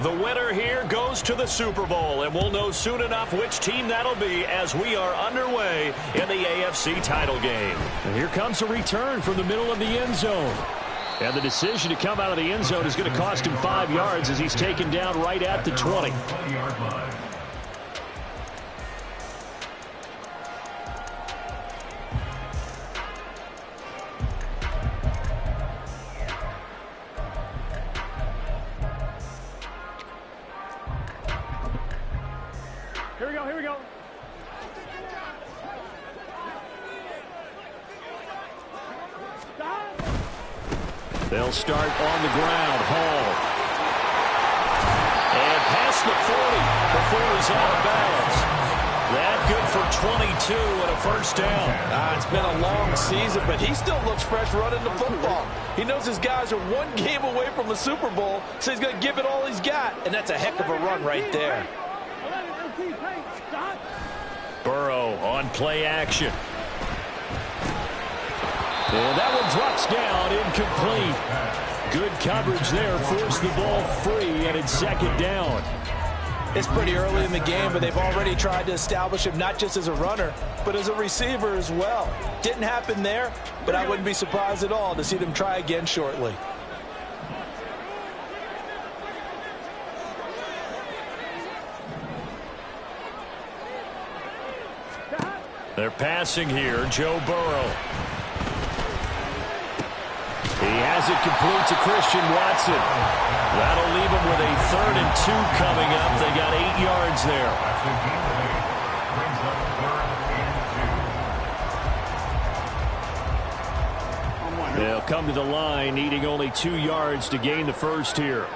The winner here goes to the Super Bowl, and we'll know soon enough which team that'll be as we are underway in the AFC title game. And here comes a return from the middle of the end zone. And the decision to come out of the end zone is going to cost him 5 yards as he's taken down right at the 20. Here we go. They'll start on the ground. Hall. And past the 40 before he's out of bounds. That good for 22 and a first down. It's been a long season, but he still looks fresh running the football. He knows his guys are one game away from the Super Bowl, so he's going to give it all he's got. And that's a heck of a run right there. Burrow on play action. And that one drops down, incomplete. Good coverage there, forced the ball free, and it's second down. It's pretty early in the game, but they've already tried to establish him not just as a runner, but as a receiver as well. Didn't happen there, but I wouldn't be surprised at all to see them try again shortly. They're passing here, Joe Burrow. He has it complete to Christian Watson. That'll leave him with a 3rd and 2 coming up. They got 8 yards there. They'll come to the line, needing only 2 yards to gain the first here.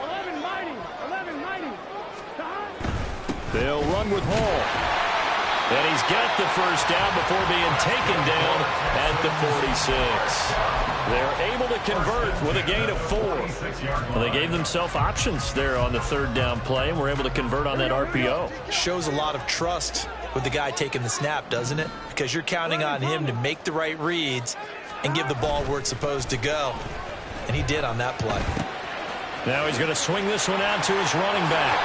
11 mighty. They'll run with Hall. And he's got the first down before being taken down at the 46. They're able to convert with a gain of 4. Well, they gave themselves options there on the 3rd down play, and were able to convert on that RPO. Shows a lot of trust with the guy taking the snap, doesn't it? Because you're counting on him to make the right reads and give the ball where it's supposed to go. And he did on that play. Now he's going to swing this one out to his running back.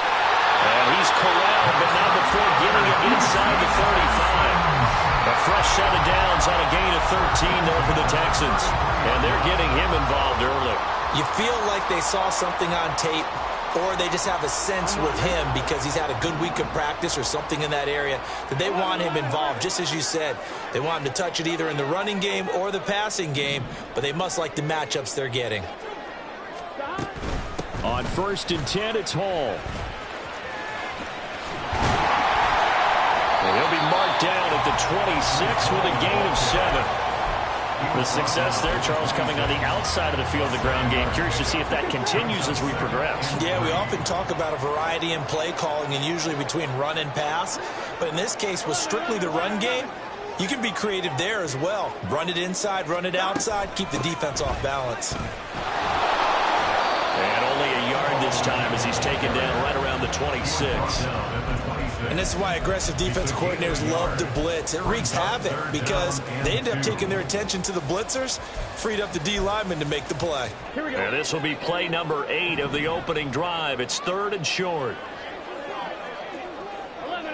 And he's corralled, but not before getting it inside the 35. A fresh set of downs on a gain of 13 there for the Texans. And they're getting him involved early. You feel like they saw something on tape, or they just have a sense with him because he's had a good week of practice or something in that area that they want him involved. Just as you said, they want him to touch it either in the running game or the passing game, but they must like the matchups they're getting. On 1st and 10, it's Hall. He'll be marked down at the 26 with a gain of 7. The success there, Charles, coming on the outside of the field of the ground game. Curious to see if that continues as we progress. Yeah, we often talk about a variety in play calling and usually between run and pass. But in this case, with strictly the run game, you can be creative there as well. Run it inside, run it outside, keep the defense off balance. And only a yard this time as he's taken down right around the 26. And this is why aggressive defensive coordinators love to blitz. It wreaks havoc because they end up taking their attention to the blitzers, freed up the D lineman to make the play. Here we go. And this will be play number 8 of the opening drive. It's 3rd and short. 11.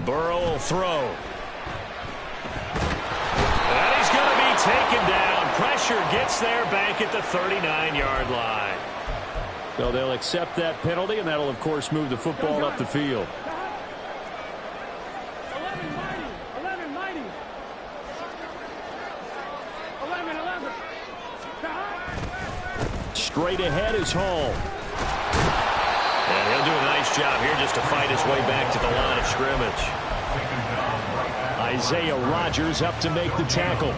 Burrow will throw. And he's going to be taken down. Pressure gets there back at the 39-yard line. So they'll accept that penalty, and that'll, of course, move the football up the field. 11 mighty. 11. Straight ahead is Hall. And he'll do a nice job here just to fight his way back to the line of scrimmage. Isaiah Rodgers up to make the tackle.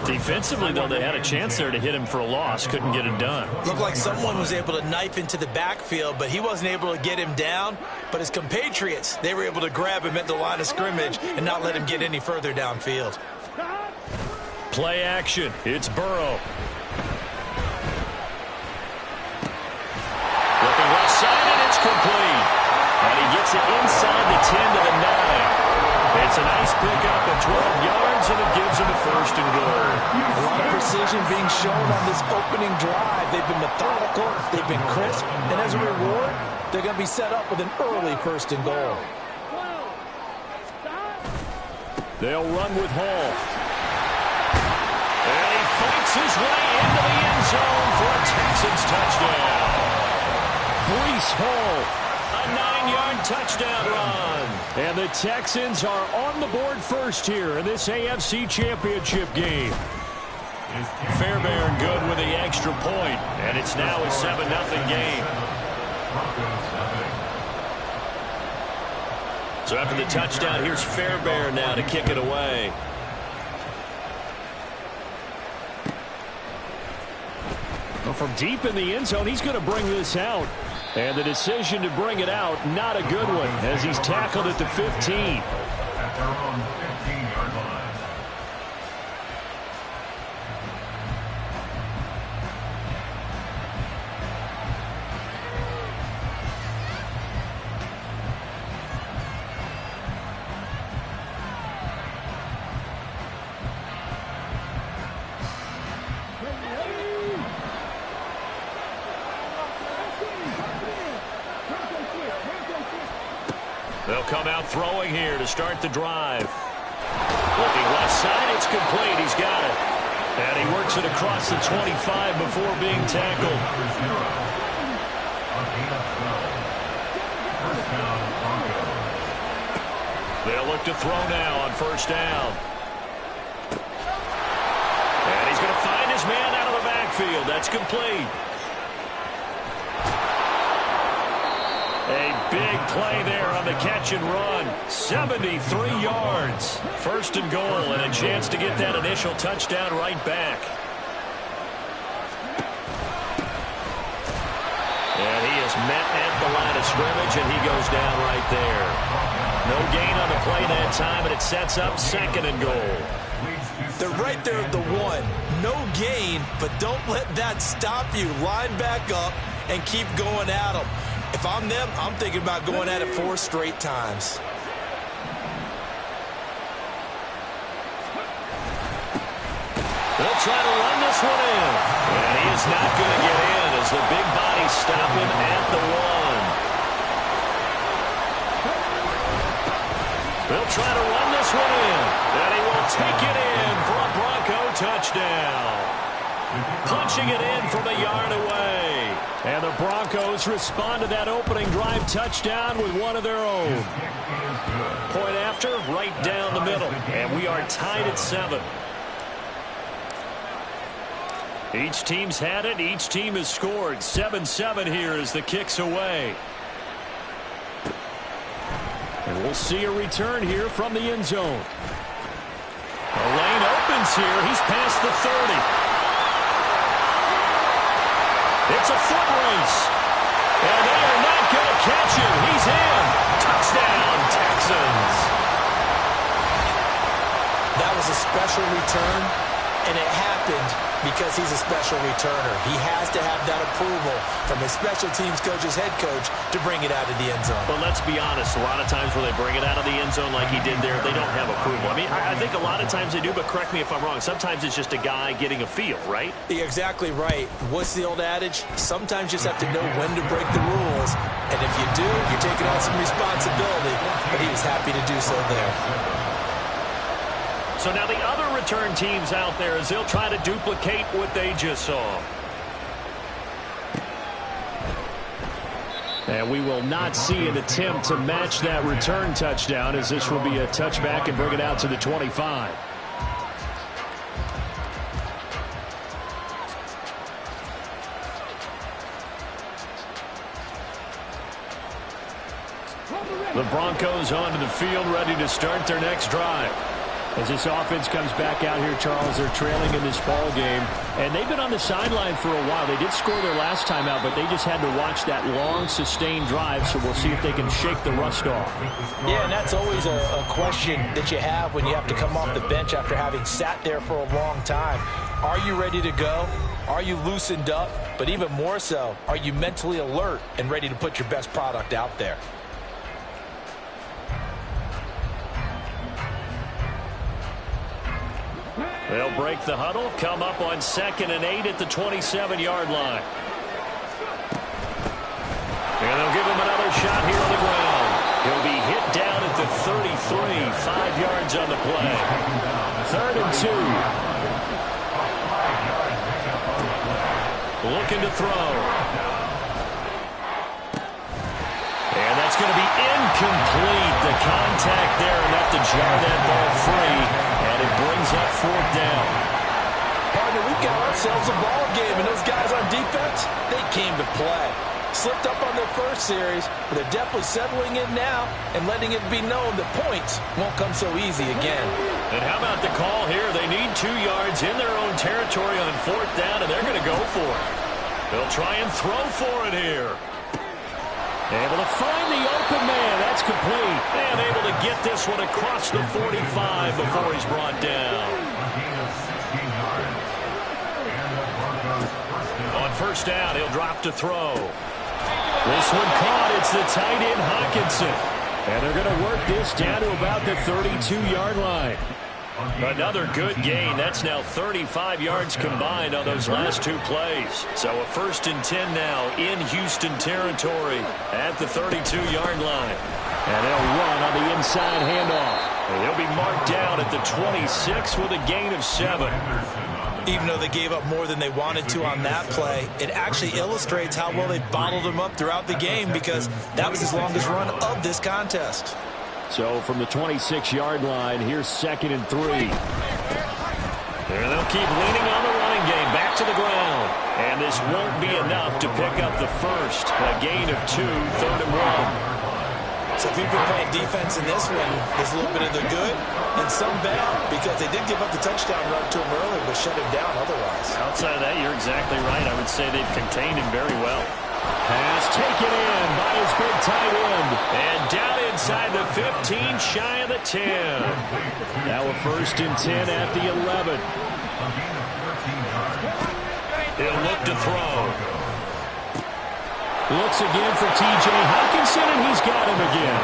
Defensively, though, they had a chance there to hit him for a loss. Couldn't get it done. Looked like someone was able to knife into the backfield, but he wasn't able to get him down. But his compatriots, they were able to grab him at the line of scrimmage and not let him get any further downfield. Play action. It's Burrow. Looking left side, and it's complete. And he gets it inside the 10 to the 9. It's a nice pickup, and first and goal. A lot of precision being shown on this opening drive. They've been methodical, they've been crisp, and as a reward, they're going to be set up with an early first and goal. They'll run with Hall. And he fights his way into the end zone for a Texans touchdown. Breece Hall, a 9-yard touchdown run. And the Texans are on the board first here in this AFC Championship game. Fairbairn good with the extra point, and it's now a 7-0 game. So after the touchdown, here's Fairbairn now to kick it away. Well, from deep in the end zone, he's going to bring this out. And the decision to bring it out, not a good one, as he's tackled at the 15. At their own 15-yard line. They'll come out throwing here to start the drive. Looking left side, it's complete. He's got it. And he works it across the 25 before being tackled. They'll look to throw now on first down. And he's going to find his man out of the backfield. That's complete. A big play there on the catch and run. 73 yards. First and goal, and a chance to get that initial touchdown right back. And he is met at the line of scrimmage, and he goes down right there. No gain on the play that time, and it sets up second and goal. They're right there at the 1. No gain, but don't let that stop you. Line back up and keep going at them. If I'm them, I'm thinking about going at it 4 straight times. They'll try to run this one in. And he is not going to get in as the big bodies stop him at the 1. They'll try to run this one in. And he will take it in for a Bronco touchdown. Punching it in from a yard away. And the Broncos respond to that opening drive touchdown with one of their own. Point after, right down the middle. And we are tied at 7. Each team's had it. Each team has scored. 7-7 here as the kick's away. And we'll see a return here from the end zone. The lane opens here. He's past the 30. It's a foot race. And they are not going to catch him. He's in. Touchdown, Texans. That was a special return, and it happened because he's a special returner. He has to have that approval from his special teams coach's head coach to bring it out of the end zone. But let's be honest, a lot of times when they bring it out of the end zone like he did there, they don't have approval. I mean, I think a lot of times they do, but correct me if I'm wrong. Sometimes it's just a guy getting a feel, right? You're exactly right. What's the old adage? Sometimes you just have to know when to break the rules. And if you do, you're taking on some responsibility. But he was happy to do so there. So now the other return teams out there as they'll try to duplicate what they just saw. And we will not see an attempt to match that return touchdown, as this will be a touchback and bring it out to the 25. The Broncos onto the field, ready to start their next drive. As this offense comes back out here, Charles, they're trailing in this ball game. And they've been on the sideline for a while. They did score their last time out, but they just had to watch that long, sustained drive. So we'll see if they can shake the rust off. Yeah, and that's always a question that you have when you have to come off the bench after having sat there for a long time. Are you ready to go? Are you loosened up? But even more so, are you mentally alert and ready to put your best product out there? They'll break the huddle, come up on 2nd and 8 at the 27-yard line. And they'll give him another shot here on the ground. He'll be hit down at the 33, 5 yards on the play. 3rd and 2. Looking to throw. And that's going to be incomplete. The contact there enough to jar that ball free. And it brings up 4th down. Partner, we've got ourselves a ball game, and those guys on defense, they came to play. Slipped up on their first series, but they're definitely settling in now and letting it be known that points won't come so easy again. And how about the call here? They need 2 yards in their own territory on 4th down, and they're going to go for it. They'll try and throw for it here. Able to find the open man. That's complete. And able to get this one across the 45 before he's brought down. On 1st down, he'll drop to throw. This one caught. It's the tight end, Hockenson. And they're going to work this down to about the 32-yard line. Another good gain. That's now 35 yards combined on those last 2 plays. So a 1st and 10 now in Houston territory at the 32-yard line. And they'll run on the inside handoff. And he'll be marked down at the 26 with a gain of 7. Even though they gave up more than they wanted to on that play, it actually illustrates how well they bottled him up throughout the game because that was his longest run of this contest. So from the 26-yard line, here's 2nd and 3. And they'll keep leaning on the running game. Back to the ground. And this won't be enough to pick up the first. A gain of 2, 3rd and 1. So if you've been playing defense in this one, there's a little bit of the good and some bad because they did give up the touchdown run to him earlier but shut him down otherwise. Outside of that, you're exactly right. I would say they've contained him very well. Pass taken in by his big tight end. And down inside the 15, shy of the 10. Now a 1st and 10 at the 11. He'll look to throw. Looks again for T.J. Hockenson, and he's got him again.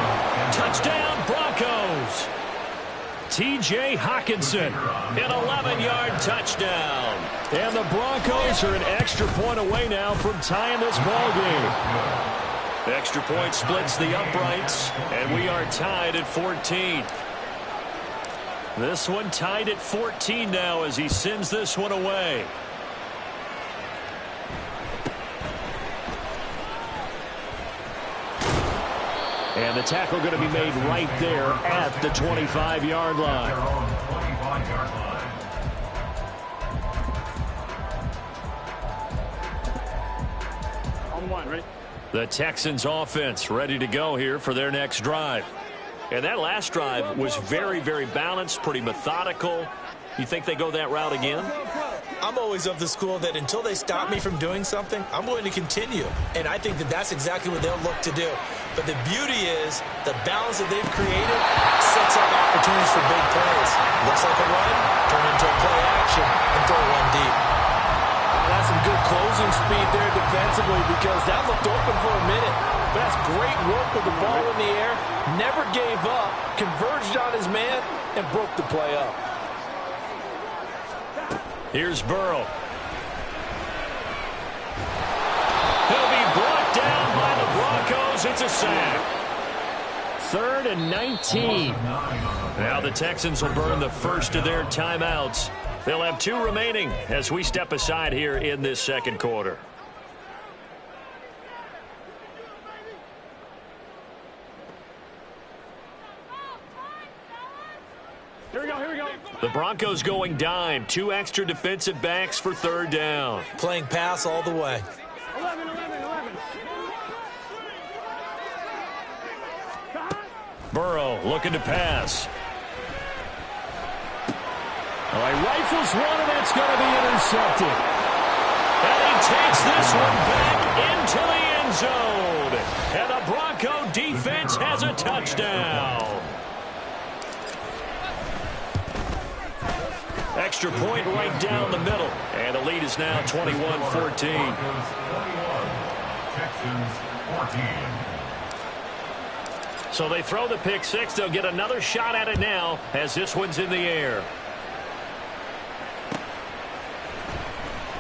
Touchdown, Broncos. T.J. Hockenson, an 11-yard touchdown. And the Broncos are an extra point away now from tying this ball game. Extra point splits the uprights, and we are tied at 14. This one tied at 14 now as he sends this one away. And the tackle going to be made right there at the 25-yard line. On 1, ready? The Texans offense ready to go here for their next drive. And that last drive was very, very balanced, pretty methodical. You think they go that route again? I'm always of the school that until they stop me from doing something, I'm going to continue. And I think that that's exactly what they'll look to do. But the beauty is the balance that they've created sets up opportunities for big plays. Looks like a run, turn into a play action, and throw one deep. That's some good closing speed there defensively because that looked open for a minute. But that's great work with the ball in the air. Never gave up, converged on his man, and broke the play up. Here's Burrow. He'll be brought down by the Broncos. It's a sack. 3rd and 19. Now the Texans will burn the first of their timeouts. They'll have 2 remaining as we step aside here in this second quarter. Here we go, here we go. The Broncos going dime. 2 extra defensive backs for 3rd down. Playing pass all the way. 11, 11, 11. Burrow looking to pass. All right, rifles one, and it's going to be intercepted. And he takes this one back into the end zone. And the Bronco defense has a touchdown. Extra point right down the middle. And the lead is now 21-14. Texans 14. So they throw the pick six. They'll get another shot at it now as this one's in the air.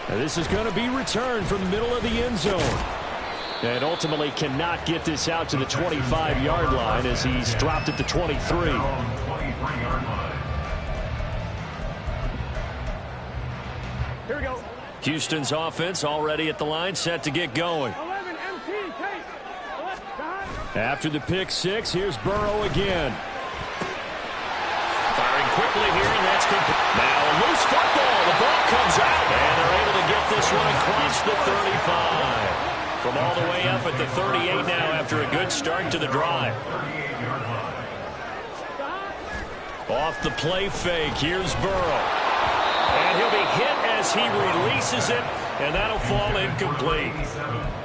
And this is going to be returned from the middle of the end zone. And ultimately cannot get this out to the 25-yard line as he's dropped at the 23. Here we go. Houston's offense already at the line, set to get going. 11 MT, Tate. After the pick six, here's Burrow again. Firing quickly here, and that's complete. Now a loose football. The ball comes out, and they're able to get this one across the 35. From all the way up at the 38 now after a good start to the drive. Off the play fake, here's Burrow. And he'll be hit as he releases it, and that'll fall incomplete.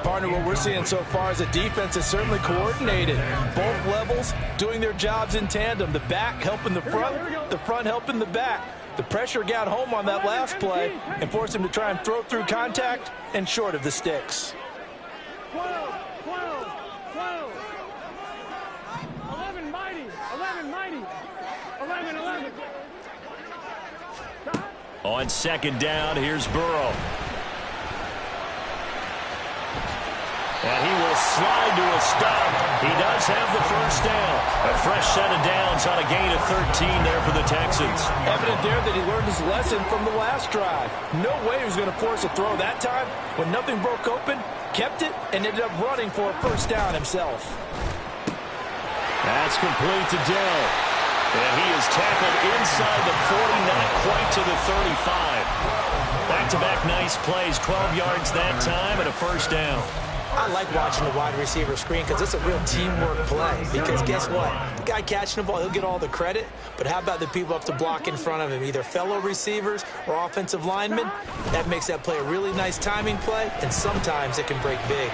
Partner, what we're seeing so far is a defense is certainly coordinated. Both levels doing their jobs in tandem. The back helping the front helping the back. The pressure got home on that last play and forced him to try and throw through contact and short of the sticks. 12, 12, 12. 11 mighty, 11 mighty. 11, 11. On second down, here's Burrow. And he will slide to a stop. He does have the first down. A fresh set of downs on a gain of 13 there for the Texans. Evident there that he learned his lesson from the last drive. No way he was going to force a throw that time. When nothing broke open, kept it, and ended up running for a first down himself. That's complete to Dell. And he is tackled inside the 40, not quite to the 35. Back-to-back nice plays, 12 yards that time, and a first down. I like watching the wide receiver screen because it's a real teamwork play. Because guess what? The guy catching the ball, he'll get all the credit. But how about the people up to block in front of him, either fellow receivers or offensive linemen? That makes that play a really nice timing play, and sometimes it can break big.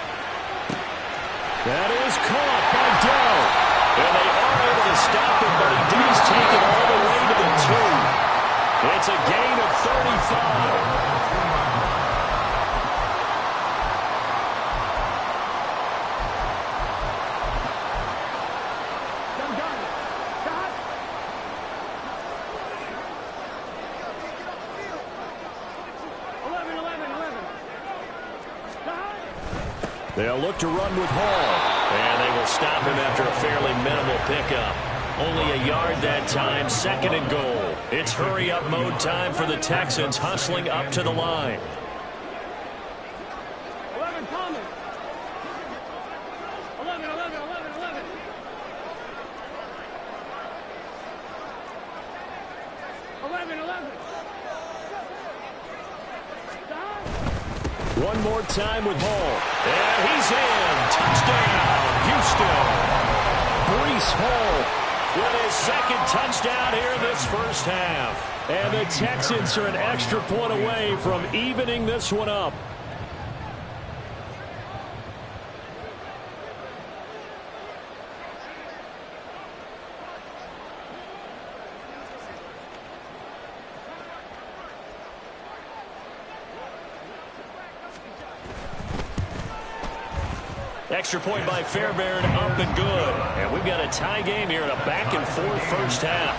That is caught by Dell. And they are able to stop him, but he does take it all the way to the 2. It's a gain of 35. They'll look to run with Hall. And they will stop him after a fairly minimal pickup. Only a yard that time, second and goal. It's hurry-up mode time for the Texans, hustling up to the line. 11 Thomas. 11, 11, 11, 11. 11, 11. One more time with Hall. And he's in. Touchdown, Houston. Breece Hall with his second touchdown here in this first half. And the Texans are an extra point away from evening this one up. Extra point by Fairbairn, up and good. And we've got a tie game here in a back-and-forth first half.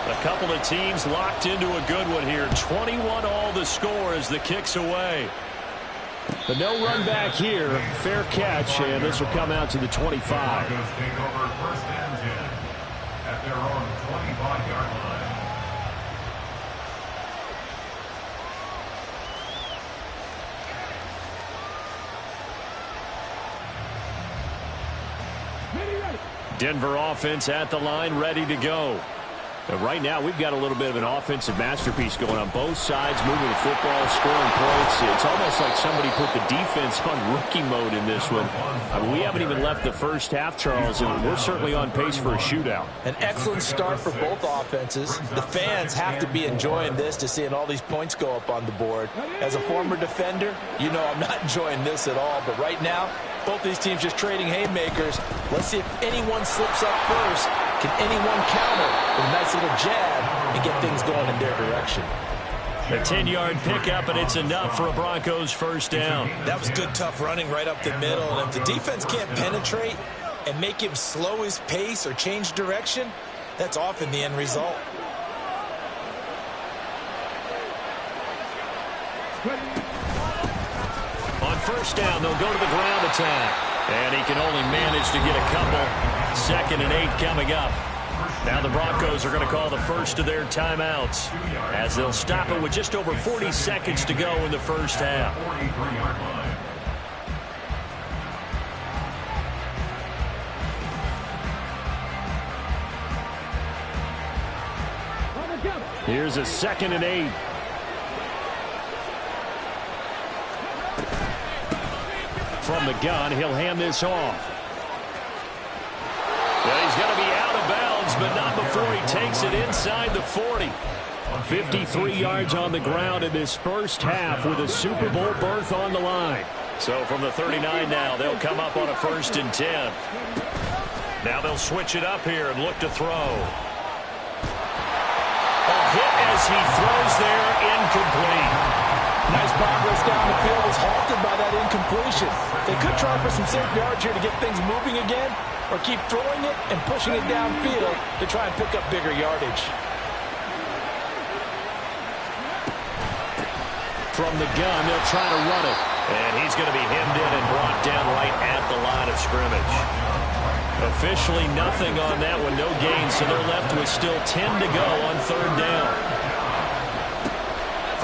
A couple of teams locked into a good one here. 21 all the score as the kick's away. But no run back here. Fair catch, and this will come out to the 25. Broncos take over first and 10 at their own 25-yard line. Denver offense at the line, ready to go. But right now, we've got a little bit of an offensive masterpiece going on both sides, moving the football, scoring points. It's almost like somebody put the defense on rookie mode in this one. I mean, we haven't even left the first half, Charles, and we're certainly on pace for a shootout. An excellent start for both offenses. The fans have to be enjoying this, to seeing all these points go up on the board. As a former defender, you know I'm not enjoying this at all. But right now, both these teams just trading haymakers. Let's see if anyone slips up first. Can anyone counter with a nice little jab and get things going in their direction? A 10-yard pickup, and it's enough for a Broncos first down. That was good, tough running right up the middle. And if the defense can't penetrate, and make him slow his pace or change direction, that's often the end result. On first down, they'll go to the ground attack. And he can only manage to get a couple. 2nd and 8 coming up. Now the Broncos are going to call the first of their timeouts as they'll stop it with just over 40 seconds to go in the first half. Here's a 2nd and 8. From the gun, he'll hand this off. Well, he's going to be out of bounds, but not before he takes it inside the 40. 53 yards on the ground in this first half with a Super Bowl berth on the line. So from the 39 now, they'll come up on a 1st and 10. Now they'll switch it up here and look to throw. A hit as he throws there, incomplete. Nice progress down the field was halted by that incompletion. They could try for some safe yards here to get things moving again, or keep throwing it and pushing it downfield to try and pick up bigger yardage. From the gun, they'll try to run it. And he's going to be hemmed in and brought down right at the line of scrimmage. Officially nothing on that one, no gain, so they're left with still 10 to go on 3rd down.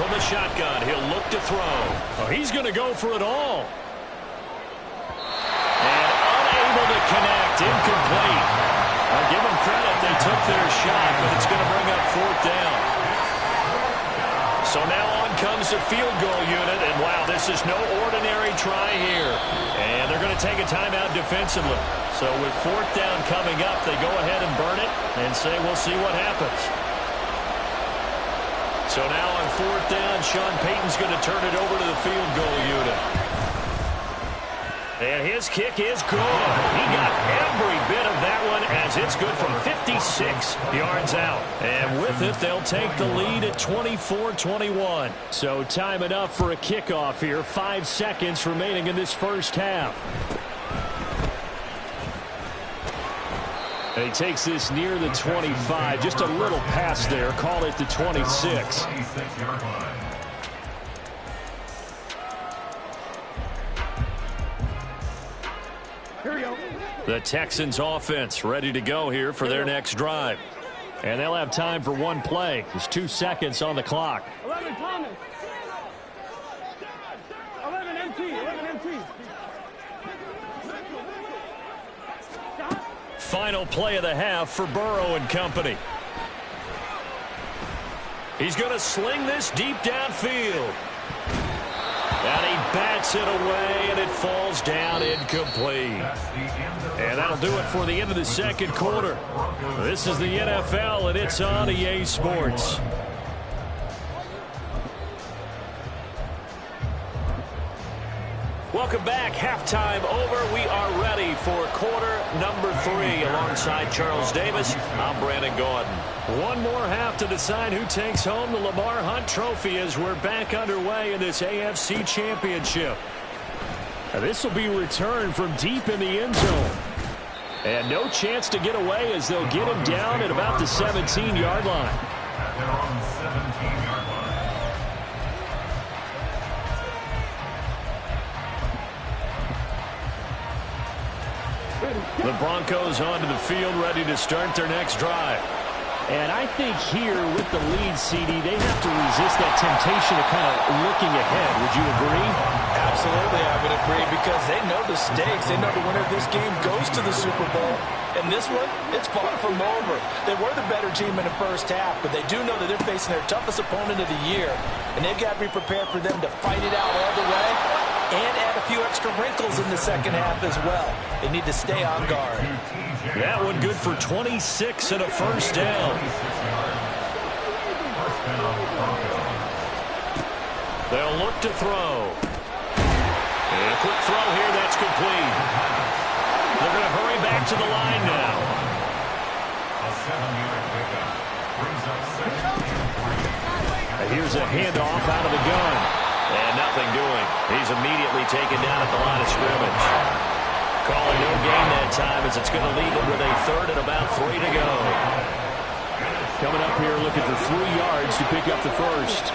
From the shotgun, he'll look to throw. Oh, he's going to go for it all. And unable to connect, incomplete. I'll give them credit, they took their shot, but it's going to bring up 4th down. So now on comes the field goal unit, and wow, this is no ordinary try here. And they're going to take a timeout defensively. So with 4th down coming up, they go ahead and burn it and say we'll see what happens. So now on 4th down, Sean Payton's going to turn it over to the field goal unit. And his kick is good. He got every bit of that one as it's good from 56 yards out. And with it, they'll take the lead at 24-21. So time enough for a kickoff here. 5 seconds remaining in this first half. And he takes this near the 25. Just a little pass there. Call it the 26. Here we go. The Texans offense ready to go here for their next drive. And they'll have time for one play. There's 2 seconds on the clock. 11 Thomas. 11 MT. 11 MT. Final play of the half for Burrow and company. He's going to sling this deep downfield. And he bats it away, and it falls down incomplete. And that'll do it for the end of the second quarter. This is the NFL, and it's on EA Sports. Welcome back. Halftime over. We are ready for quarter number 3. Alongside Charles Davis, I'm Brandon Gordon. One more half to decide who takes home the Lamar Hunt Trophy as we're back underway in this AFC Championship. Now, this will be returned from deep in the end zone. And no chance to get away as they'll get him down at about the 17-yard line. At their own 17-yard line. The Broncos onto the field, ready to start their next drive. And I think here with the lead, CD, they have to resist that temptation of kind of looking ahead. Would you agree? Absolutely, I would agree, because they know the stakes. They know the winner of this game goes to the Super Bowl. And this one, it's far from over. They were the better team in the first half, but they do know that they're facing their toughest opponent of the year. And they've got to be prepared for them to fight it out all the way and add a few extra wrinkles in the second half as well. They need to stay on guard. That one good for 26 and a first down. They'll look to throw. And a quick throw here, that's complete. They're going to hurry back to the line now. A 7-yard pickup brings up 2nd. Here's a handoff out of the gun. And nothing doing. He's immediately taken down at the line of scrimmage. calling no gain that time as it's going to leave them with a third and about 3 to go. Coming up here looking for 3 yards to pick up the first.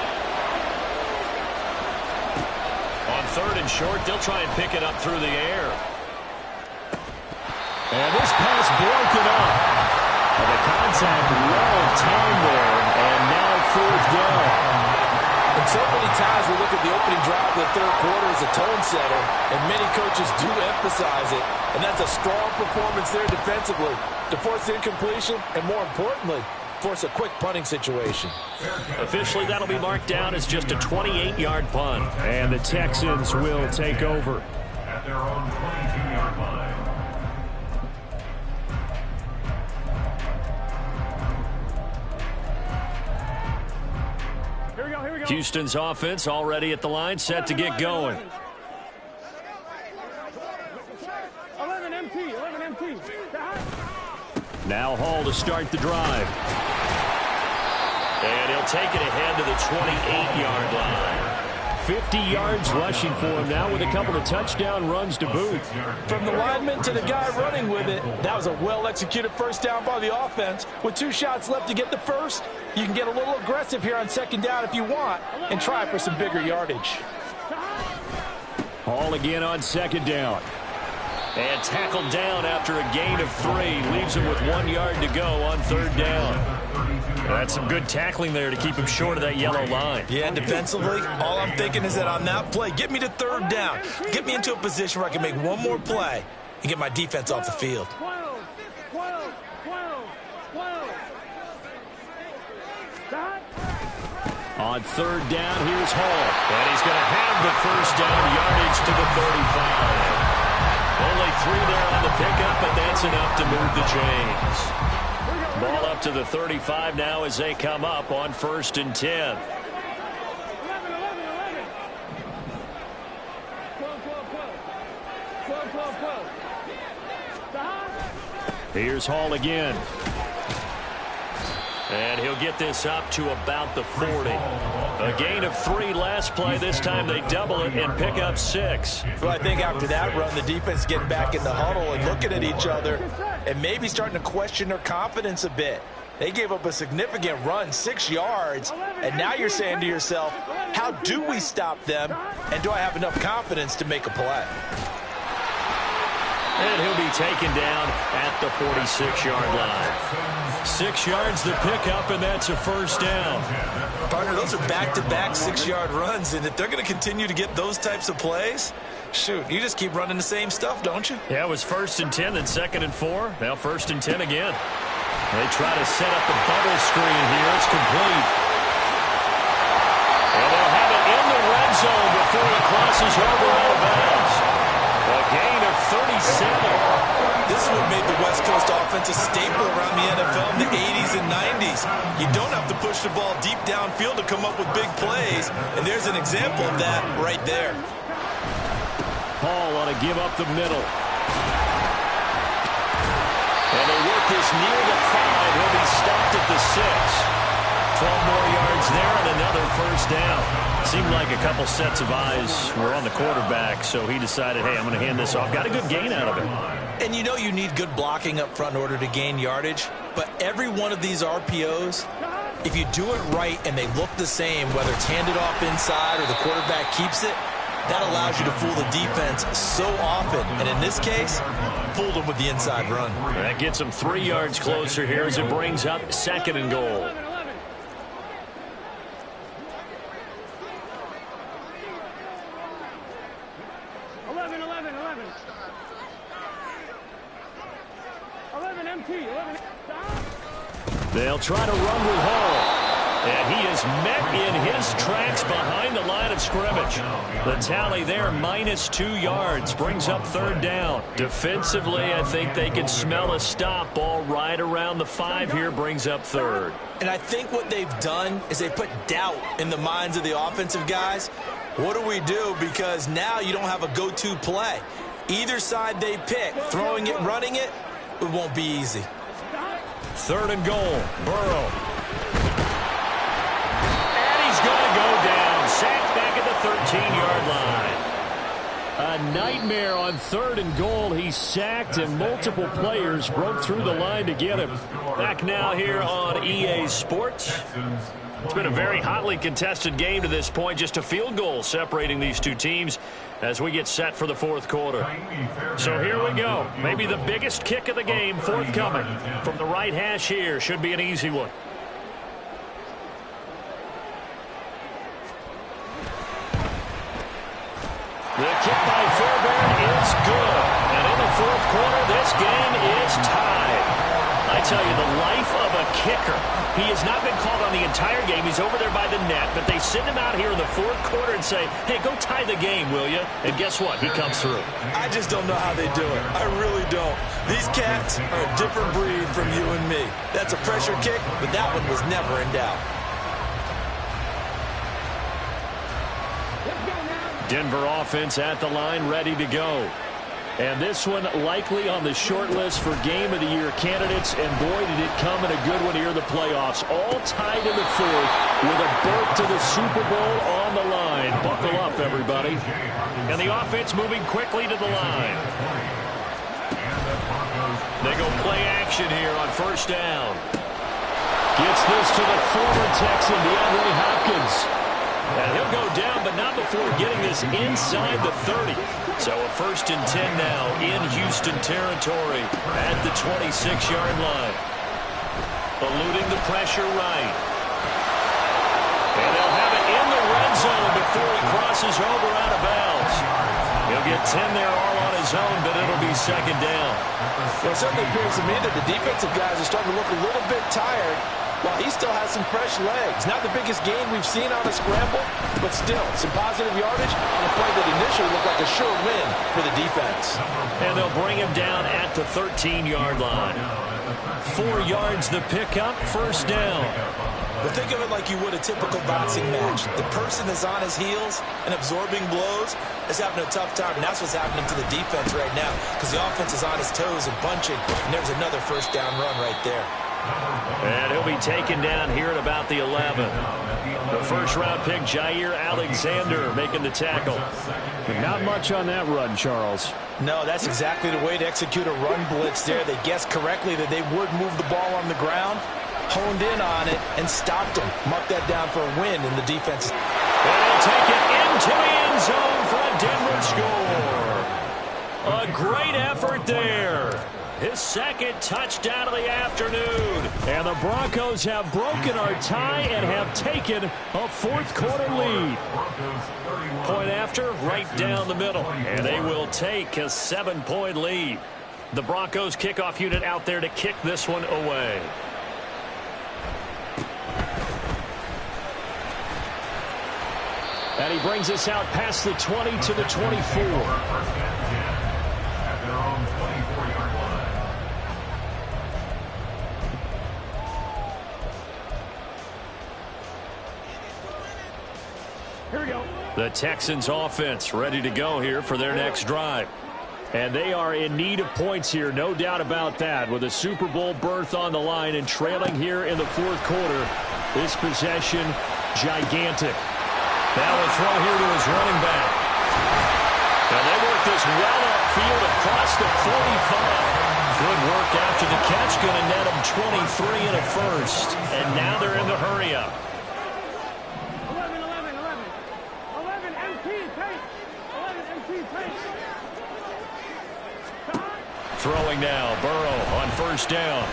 On third and short, they'll try and pick it up through the air. And this pass broken up. And the contact well timed there, and now 4th down. And so many times we look at the opening drive of the third quarter as a tone setter, and many coaches do emphasize it. And that's a strong performance there defensively to force incompletion and, more importantly, force a quick punting situation. Officially, that'll be marked down as just a 28-yard punt. And the Texans will take over. At their own 22-yard line. Here we go. Houston's offense already at the line, set to get going. 11 MT. Now Hall to start the drive. And he'll take it ahead to the 28-yard line. 50 yards rushing for him now with a couple of touchdown runs to boot. From the lineman to the guy running with it, that was a well-executed first down by the offense. With 2 shots left to get the first, you can get a little aggressive here on second down if you want and try for some bigger yardage. Hall again on second down. And tackled down after a gain of 3. Leaves him with 1 yard to go on third down. That's some good tackling there to keep him short of that yellow line. Yeah, defensively, all I'm thinking is that on that play, get me to third down. Get me into a position where I can make one more play and get my defense off the field. 12. On third down, here's Hall. And he's going to have the first down, yardage to the 35. Only 3 there on the pickup, but that's enough to move the chains. Ball up to the 35 now as they come up on 1st and 10. 11. Here's Hall again. And he'll get this up to about the 40. A gain of 3 last play. This time they double it and pick up 6. Well, I think after that run, the defense getting back in the huddle and looking at each other and maybe starting to question their confidence a bit. They gave up a significant run, 6 yards, and now you're saying to yourself, how do we stop them, and do I have enough confidence to make a play? And he'll be taken down at the 46-yard line. 6 yards the pickup, and that's a first down. Partner, those are back-to-back 6-yard runs, and if they're going to continue to get those types of plays, shoot, you just keep running the same stuff, don't you? Yeah, it was 1st and 10, then 2nd and 4. Now 1st and 10 again. They try to set up the bubble screen here. It's complete. And they'll have it in the red zone before it crosses over out of bounds. A gain of 37. This is what made the West Coast offense a staple around the NFL in the 80s and 90s. You don't have to push the ball deep downfield to come up with big plays, and there's an example of that right there. Hall on to give up the middle. And they work this near the 5. He'll be stopped at the 6. 12 more yards there and another first down. Seemed like a couple sets of eyes were on the quarterback, so he decided, hey, I'm going to hand this off. Got a good gain out of it. And you know you need good blocking up front in order to gain yardage, but every one of these RPOs, if you do it right and they look the same, whether it's handed off inside or the quarterback keeps it, that allows you to fool the defense so often. And in this case, fooled them with the inside run. That gets them 3 yards closer here as it brings up 2nd and goal. 11 MT. 11. They'll try to run with Hall. And he is met in his tracks behind the line of scrimmage. The tally there, -2 yards, brings up 3rd down. Defensively, I think they can smell a stop. Ball right around the 5 here, brings up 3rd. And I think what they've done is they put doubt in the minds of the offensive guys. What do we do? Because now you don't have a go-to play. Either side they pick, throwing it, running it, it won't be easy. 3rd and goal, Burrow. And he's going to go down. Sacked back at the 13-yard line. A nightmare on 3rd and goal. He sacked, and multiple players broke through the line to get him. Back now here on EA Sports. It's been a very hotly contested game to this point. Just a field goal separating these two teams as we get set for the 4th quarter. So here we go. Maybe the biggest kick of the game forthcoming. From the right hash here. Should be an easy one. The kick by Fairbairn is good. And in the 4th quarter, this game is tied. I tell you, the life of a kicker. He has not been called on the entire game. He's over there by the net. But they send him out here in the 4th quarter and say, hey, go tie the game, will you? And guess what? He comes through. I just don't know how they do it. I really don't. These cats are a different breed from you and me. That's a pressure kick, but that one was never in doubt. Denver offense at the line, ready to go. And this one likely on the short list for Game of the Year candidates. And boy, did it come in a good one here in the playoffs. All tied in the 4th with a berth to the Super Bowl on the line. Buckle up, everybody. And the offense moving quickly to the line. They go play action here on 1st down. Gets this to the former Texan, DeAndre Hopkins. And he'll go down, but not before getting this inside the 30. So a 1st and 10 now in Houston territory at the 26-yard line. Eluding the pressure right. And they'll have it in the red zone before he crosses over out of bounds. He'll get 10 there all on his own, but it'll be 2nd down. Well, it certainly appears to me that the defensive guys are starting to look a little bit tired, while he still has some fresh legs. Not the biggest gain we've seen on a scramble, but still some positive yardage on a play that initially looked like a sure win for the defense. And they'll bring him down at the 13-yard line. 4 yards the pickup, 1st down. But think of it like you would a typical boxing match. The person is on his heels and absorbing blows is having a tough time, and that's what's happening to the defense right now because the offense is on his toes and punching, and there's another 1st down run right there. And he'll be taken down here at about the 11. The 1st-round pick, Jair Alexander, making the tackle. Not much on that run, Charles. No, that's exactly the way to execute a run blitz there. They guessed correctly that they would move the ball on the ground, honed in on it, and stopped him. Mark that down for a win in the defense. And they'll take it into the end zone for a Denver score. A great effort there. His 2nd touchdown of the afternoon. And the Broncos have broken our tie and have taken a 4th quarter lead. Point after, right down the middle. And they will take a 7-point lead. The Broncos kickoff unit out there to kick this one away. And he brings us out past the 20 to the 24. Here we go. The Texans offense ready to go here for their next drive. And they are in need of points here, no doubt about that, with a Super Bowl berth on the line and trailing here in the 4th quarter. This possession, gigantic. Now a throw here to his running back. Now they work this well upfield across the 45. Good work after the catch, going to net him 23 and a 1st. And now they're in the hurry-up. 11 MT pace. 11 MT pace. Throwing now, Burrow on 1st down.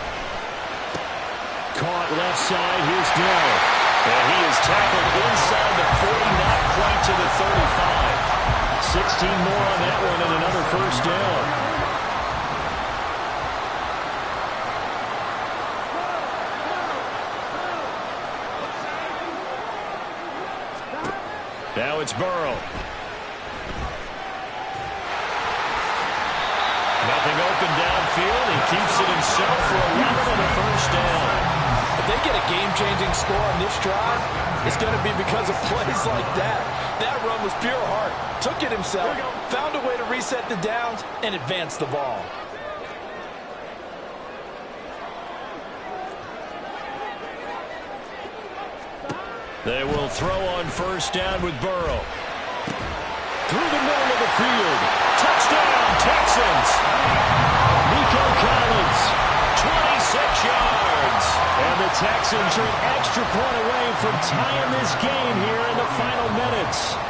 Caught left side, here's Dell. And he is tackled inside the 40, not quite to the 35. 16 more on that one and another 1st down. Now it's Burrow. Nothing open downfield. He keeps it himself for 11 and a 1st down. If they get a game-changing score on this drive, it's going to be because of plays like that. That run was pure heart. Took it himself, found a way to reset the downs, and advance the ball. They will throw on 1st down with Burrow. Through the middle of the field. Texans are an extra point away from tying this game here in the final minutes.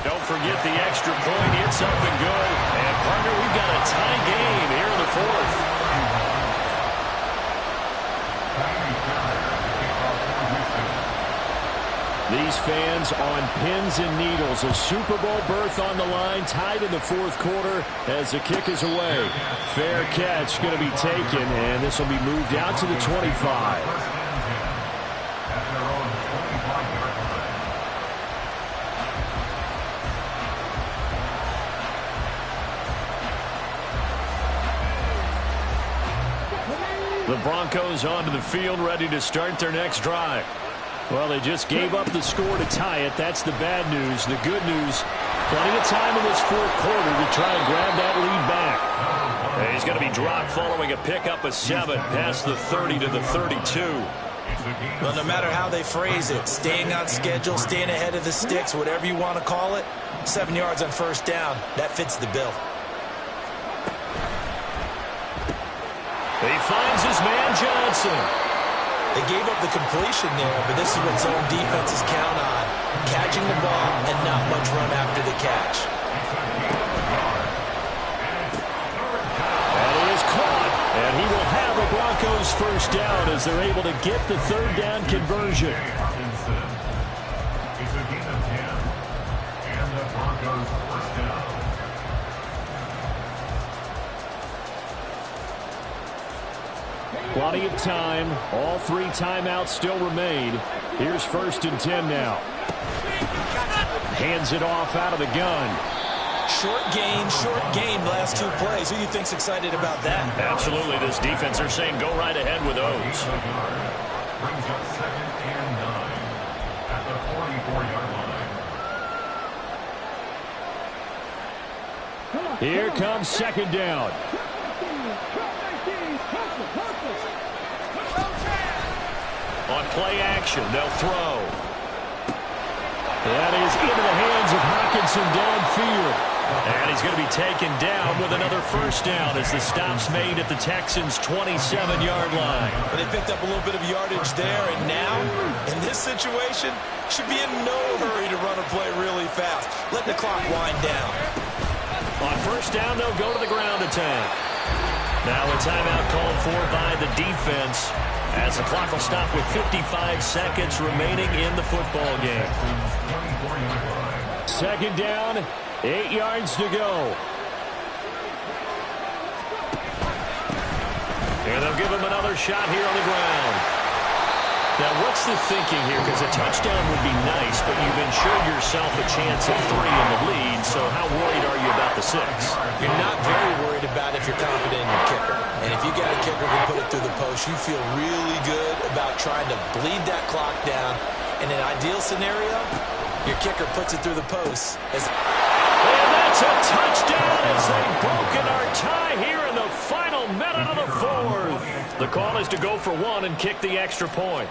Don't forget the extra point. It's up and good. And, partner, we've got a tie game here in the fourth. These fans on pins and needles. A Super Bowl berth on the line, tied in the fourth quarter as the kick is away. Fair catch going to be taken, and this will be moved out to the 25. The Broncos onto the field, ready to start their next drive. Well, they just gave up the score to tie it. That's the bad news. The good news, plenty of time in this fourth quarter to try and grab that lead back. And he's going to be dropped following a pickup of 7 past the 30 to the 32. Well, no matter how they phrase it, staying on schedule, staying ahead of the sticks, whatever you want to call it, 7 yards on first down, that fits the bill. He finds his man Johnson. They gave up the completion there, but this is what zone defenses count on. Catching the ball and not much run after the catch. And he is caught. And he will have a Broncos first down as they're able to get the third down conversion. It's a gain of 10. And the Broncos first down. Plenty of time. All 3 timeouts still remain. Here's 1st and 10 now. Hands it off out of the gun. Short game, last 2 plays. Who do you think's excited about that? Absolutely. This defense, they're saying go right ahead with those. Brings up 2nd and 9 at the 44-yard line. Here comes 2nd down. On play action, they'll throw. That is into the hands of Hockenson downfield. And he's going to be taken down with another first down as the stop's made at the Texans' 27-yard line. But they picked up a little bit of yardage there, and now, in this situation, should be in no hurry to run a play really fast. Let the clock wind down. On first down, they'll go to the ground attack. Now a timeout called for by the defense as the clock will stop with 55 seconds remaining in the football game. 2nd down, 8 yards to go. And they'll give him another shot here on the ground. Now, what's the thinking here? Because a touchdown would be nice, but you've ensured yourself a chance at 3 in the lead, so how worried are you about the 6? You're not very worried about if you're confident in your kicker. And if you got a kicker who can put it through the post, you feel really good about trying to bleed that clock down. In an ideal scenario, your kicker puts it through the post. And that's a touchdown as they've broken our tie here in the final minute of the fourth. The call is to go for 1 and kick the extra point.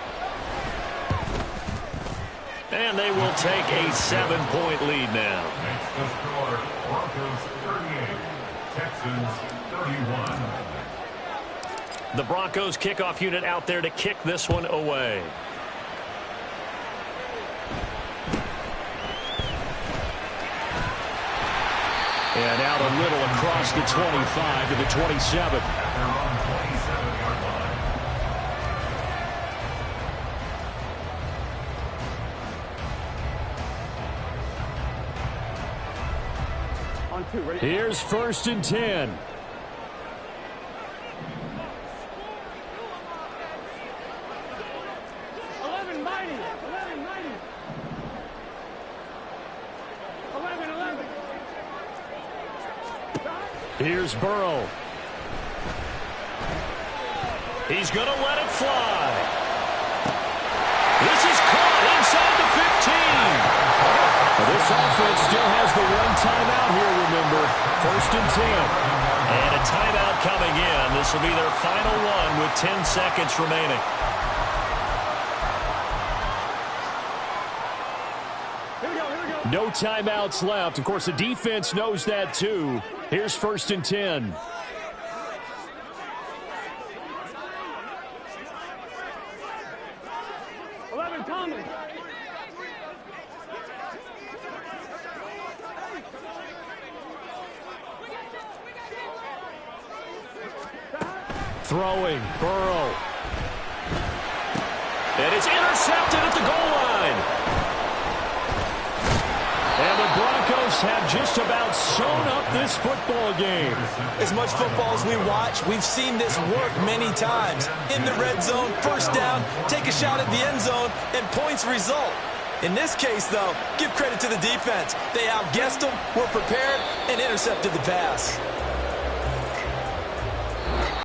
And they will take a 7-point lead now. Makes the score Broncos 38, Texans 31. The Broncos kickoff unit out there to kick this one away. And out a little across the 25 to the 27. At their own 27-yard line. On 2, ready? Here's 1st and 10. Here's Burrow. He's going to let it fly. This is caught inside the 15. Well, this offense still has the 1 timeout here, remember. 1st and 10. And a timeout coming in. This will be their final one with 10 seconds remaining. No timeouts left. Of course, the defense knows that too. Here's 1st and 10. Coming. Throwing, Burrow. And it's intercepted at the goal line. And the Broncos have just about sewn up this football game. As much football as we watch, we've seen this work many times. In the red zone, 1st down, take a shot at the end zone, and points result. In this case, though, give credit to the defense. They outguessed them, were prepared, and intercepted the pass.